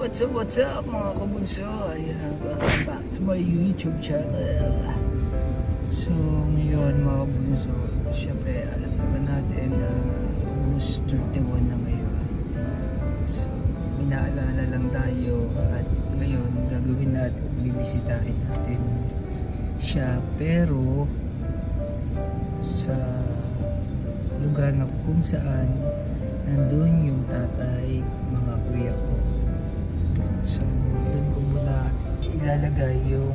What's up mga kabunso? Ayan, welcome back to my YouTube channel. So ngayon mga kabunso, syempre alam naman natin na August 31 na ngayon. So minaalala lang tayo at ngayon gagawin natin, bibisitahin natin siya, pero sa lugar na kung saan nandun yung tatay, mga kuya ko. So, doon ko muna ilalagay yung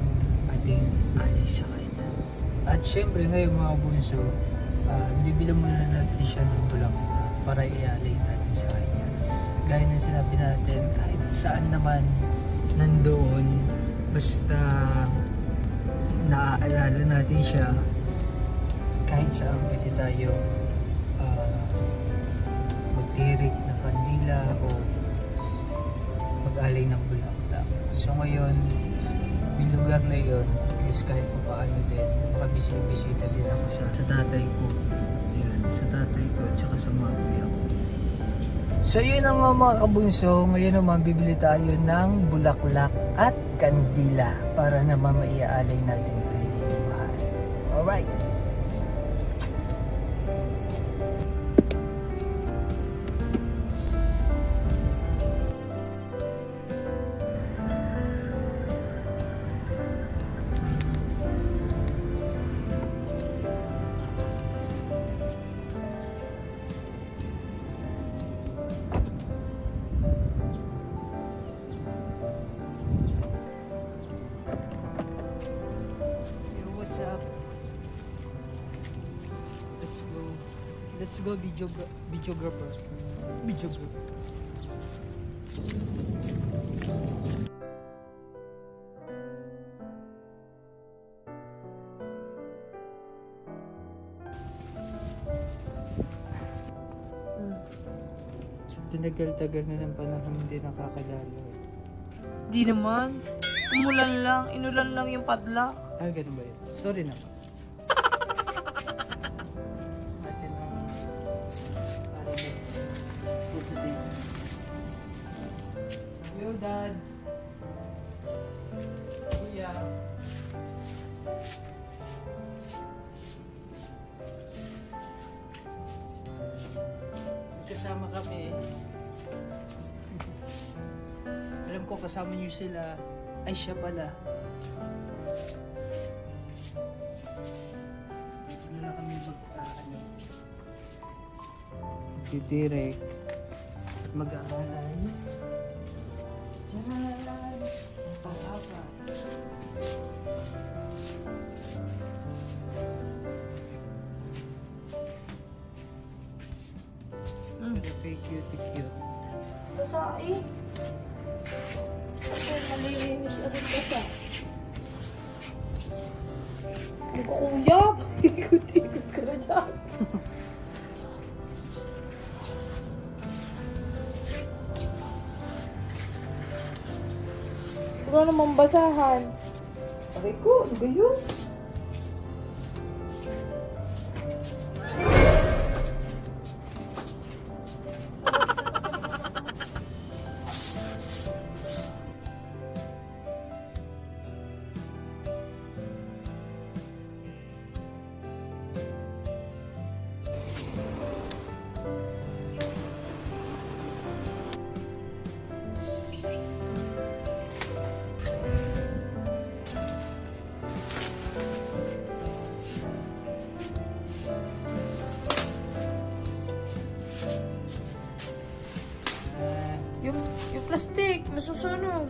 ating alay sa kanya. At syempre ngayon mga bunso, bibilang muna natin siya ng bulaklak para ialay natin sa kanya. Gaya ng sinabi natin, kahit saan naman nandoon, basta naaalala natin siya, kahit saan pwede tayo magtirik na kandila o mag-alay ng bulaklak. So ngayon, yung lugar na yun, at least kahit pa paano din, makabisita din ako sa tatay ko. Ayan, sa tatay ko at saka sa mga kuya ko. So yun ang mga kabunso, ngayon naman bibili tayo ng bulaklak at kandila para naman maiaalay natin kay mahal. Alright! What's up? Let's go videographer. Tinagal-tagal na ng panahon, hindi nakakadalo. Di naman. Inulan lang yung padlock. Ah, ganun ba yun? Sorry naman. Sa atin ang para good days. Yo, Dad. Kuya. Kasama kami. Alam ko kasama niyo sila. Ay, siya pala. Ano na kami magtitirek at mag-aaral. Diyan! Ang pang-apa. Very cute. Masai. Kasi malilinis na rin ka siya. Magkakuyab. Ikot-ikot ka na dyan. Wala namang basahan. Aray ko, ano gayon? Yung plastic, nasusunog.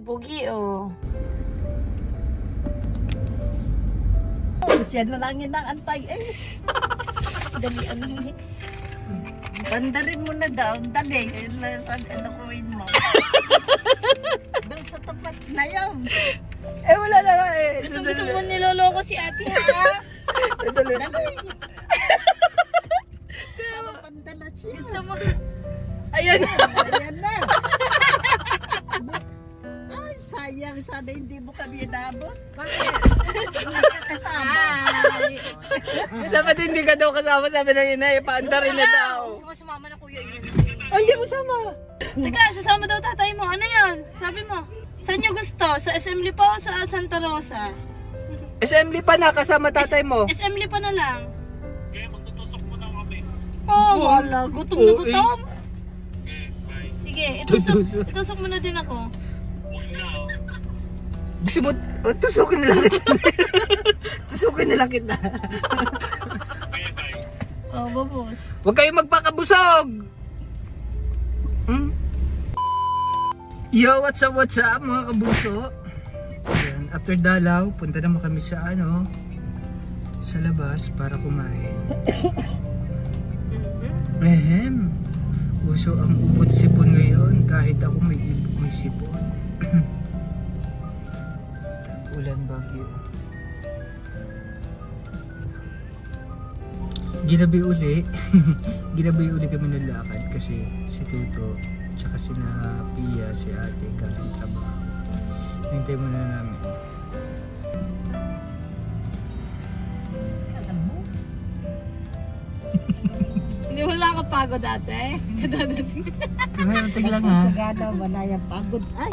Pugi, oh. Siya na lang yun ang antay eh. Dali ano. Bandarin mo na daw. Dali. Ano ko mo. Doon sa tapat na yun. Eh, wala na nga eh. Gusto mo niloloko si ate ha? Sandali. Pandala siya. Gusto mo? Ayan. Ayan na. Ay, sayang. Sana hindi mo kami inabot. Bakit? Hindi ka kasama. Ay. Dapat hindi ka daw kasama, sabi ng ina, paanda rin na daw. Gusto mo sumama na kuya yun. Oh, hindi mo sama. Teka, sasama daw tatay mo. Ano yan? Sabi mo. Saan nyo gusto? Sa Assembly pa o sa Santa Rosa? Assembly pa na, kasama tatay mo. Assembly pa na lang. Oo, wala. Gutom na gutom. Sige, itusok mo na din ako. Gusto mo, tusukin na lang kita. Tusukin na lang kita. Oh, babos. Huwag kayong magpakabusog. Yo, what's up mga kabuso? Ayan, after dalaw, punta naman kami sa sa labas para kumain. Ehem. Uso ang ubot sipon ngayon kahit ako may sipon. Ulan bagyo. Ginabi uli. Ginabi uli kami ng lakad kasi si Tuto tsaka si Pia, si ate galing trabaho. Hintay muna namin. Hindi wala ka pagod ate. Tiglang ha. Sagada, wala yung pagod. Ay,